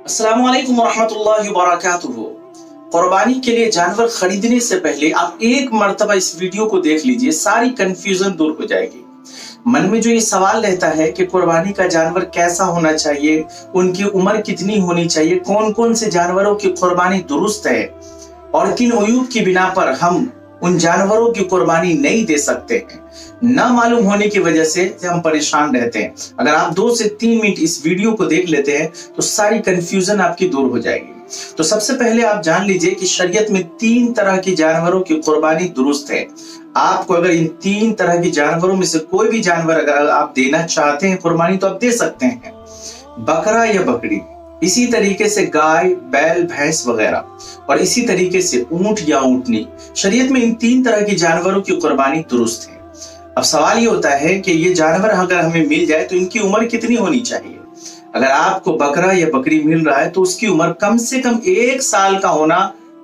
अस्सलामु अलैकुम वरहमतुल्लाहि वबरकातुहू। कुर्बानी के लिए जानवर खरीदने से पहले आप एक मर्तबा इस वीडियो को देख लीजिए, सारी कंफ्यूजन दूर हो जाएगी। मन में जो ये सवाल रहता है कि कुर्बानी का जानवर कैसा होना चाहिए, उनकी उम्र कितनी होनी चाहिए, कौन कौन से जानवरों की कुर्बानी दुरुस्त है और किन उयूब की बिना पर हम उन जानवरों की कुर्बानी नहीं दे सकते हैं, ना मालूम होने की वजह से हम परेशान रहते हैं। अगर आप 2 से 3 मिनट इस वीडियो को देख लेते हैं तो सारी कंफ्यूजन आपकी दूर हो जाएगी। तो सबसे पहले आप जान लीजिए कि शरीयत में 3 तरह की जानवरों की कुर्बानी दुरुस्त है। आपको अगर इन 3 तरह की जानवरों में से कोई भी जानवर अगर आप देना चाहते हैं कुर्बानी तो आप दे सकते हैं, बकरा या बकरी, इसी तरीके से गाय, बैल, भैंस वगैरह, और इसी तरीके से ऊंट या ऊंटनी। शरीयत में इन 3 तरह की जानवरों की कुर्बानी दुरुस्त है। अब सवाल ये होता है कि ये जानवर अगर हमें मिल जाए तो इनकी उम्र कितनी होनी चाहिए। अगर आपको बकरा या बकरी मिल रहा है तो उसकी उम्र कम से कम 1 साल का होना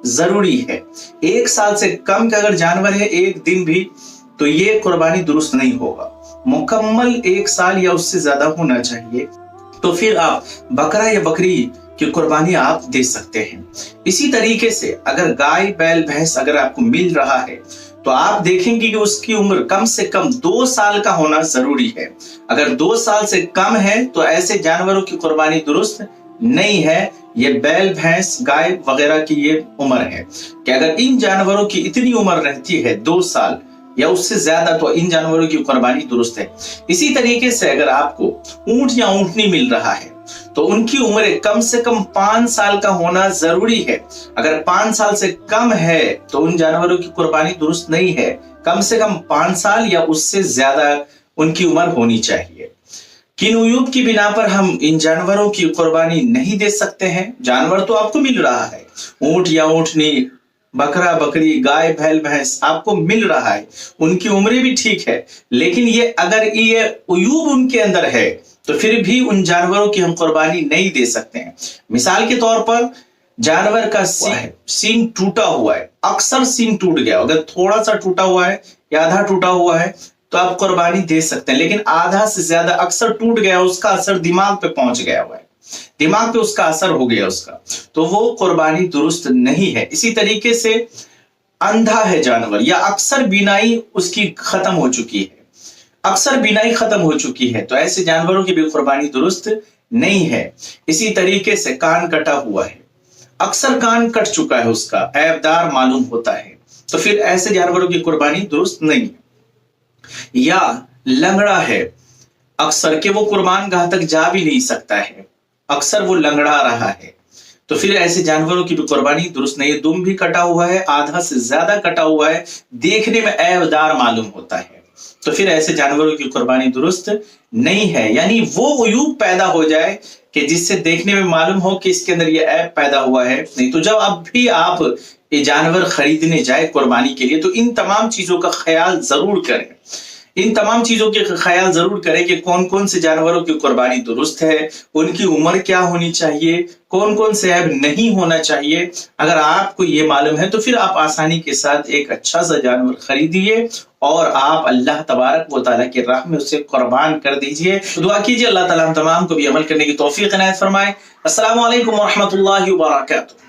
जरूरी है। 1 साल से कम का अगर जानवर है 1 दिन भी, तो ये कुर्बानी दुरुस्त नहीं होगा। मुकम्मल 1 साल या उससे ज्यादा होना चाहिए, तो फिर आप बकरा या बकरी की कुर्बानी आप दे सकते हैं। इसी तरीके से अगर गाय, बैल, भैंस अगर आपको मिल रहा है तो आप देखेंगे कि उसकी उम्र कम से कम 2 साल का होना जरूरी है। अगर 2 साल से कम है तो ऐसे जानवरों की कुर्बानी दुरुस्त नहीं है। ये बैल, भैंस, गाय वगैरह की ये उम्र है कि अगर इन जानवरों की इतनी उम्र रहती है 2 साल या उससे ज्यादा, तो इन जानवरों की कुर्बानी दुरुस्त है। इसी तरीके से अगर आपको ऊंट या ऊंटनी मिल रहा है तो उनकी उम्र कम से कम 5 साल का होना जरूरी है। अगर 5 साल से कम है तो उन जानवरों की कुर्बानी दुरुस्त नहीं है। कम से कम 5 साल या उससे ज्यादा उनकी उम्र होनी चाहिए। किन उयूब की बिना पर हम इन जानवरों की कुर्बानी नहीं दे सकते हैं। जानवर तो आपको मिल रहा है, ऊंट या ऊंटनी, बकरा, बकरी, गाय, बैल, भैंस आपको मिल रहा है, उनकी उम्र भी ठीक है, लेकिन ये अगर ये उयूब उनके अंदर है तो फिर भी उन जानवरों की हम कुर्बानी नहीं दे सकते हैं। मिसाल के तौर पर जानवर का सींग टूटा हुआ है, अक्सर सींग टूट गया, अगर थोड़ा सा टूटा हुआ है या आधा टूटा हुआ है तो आप कुर्बानी दे सकते हैं, लेकिन आधा से ज्यादा अक्सर टूट गया, उसका असर दिमाग पे पहुंच गया हुआ है, दिमाग पे उसका असर हो गया उसका, तो वो कुर्बानी दुरुस्त नहीं है। इसी तरीके से अंधा है जानवर या अक्सर बीनाई उसकी खत्म हो चुकी है, अक्सर बीनाई खत्म हो चुकी है, तो ऐसे जानवरों की भी कुर्बानी दुरुस्त नहीं है। इसी तरीके से कान कटा हुआ है, अक्सर कान कट चुका है, उसका ऐबदार मालूम होता है, तो फिर ऐसे जानवरों की कुर्बानी दुरुस्त नहीं है। या लंगड़ा है, अक्सर के वो कुर्बान गाह तक जा भी नहीं सकता है, अक्सर वो लंगड़ा रहा है, तो फिर ऐसे जानवरों की भी कुर्बानी दुरुस्त नहीं है। दुम भी कटा हुआ है, आधा से ज्यादा कटा हुआ है, देखने में ऐबदार मालूम होता है, तो फिर ऐसे जानवरों की कुर्बानी दुरुस्त नहीं है। यानी वो उयूब पैदा हो जाए कि जिससे देखने में मालूम हो कि इसके अंदर ये ऐब पैदा हुआ है। नहीं तो जब अब भी आप ये जानवर खरीदने जाए कुर्बानी के लिए तो इन तमाम चीजों का ख्याल जरूर करें, इन तमाम चीजों के ख्याल जरूर करें कि कौन कौन से जानवरों की कुर्बानी दुरुस्त है, उनकी उम्र क्या होनी चाहिए, कौन कौन से ऐब नहीं होना चाहिए। अगर आपको ये मालूम है तो फिर आप आसानी के साथ एक अच्छा सा जानवर खरीदिए और आप अल्लाह तबारक व तआला की राह में उसे कुर्बान कर दीजिए। तो दुआ कीजिए अल्लाह ताला हम तमाम को भी अमल करने की तौफीक इनायत फरमाए। अस्सलामु अलैकुम व रहमतुल्लाहि व बरकातुहू।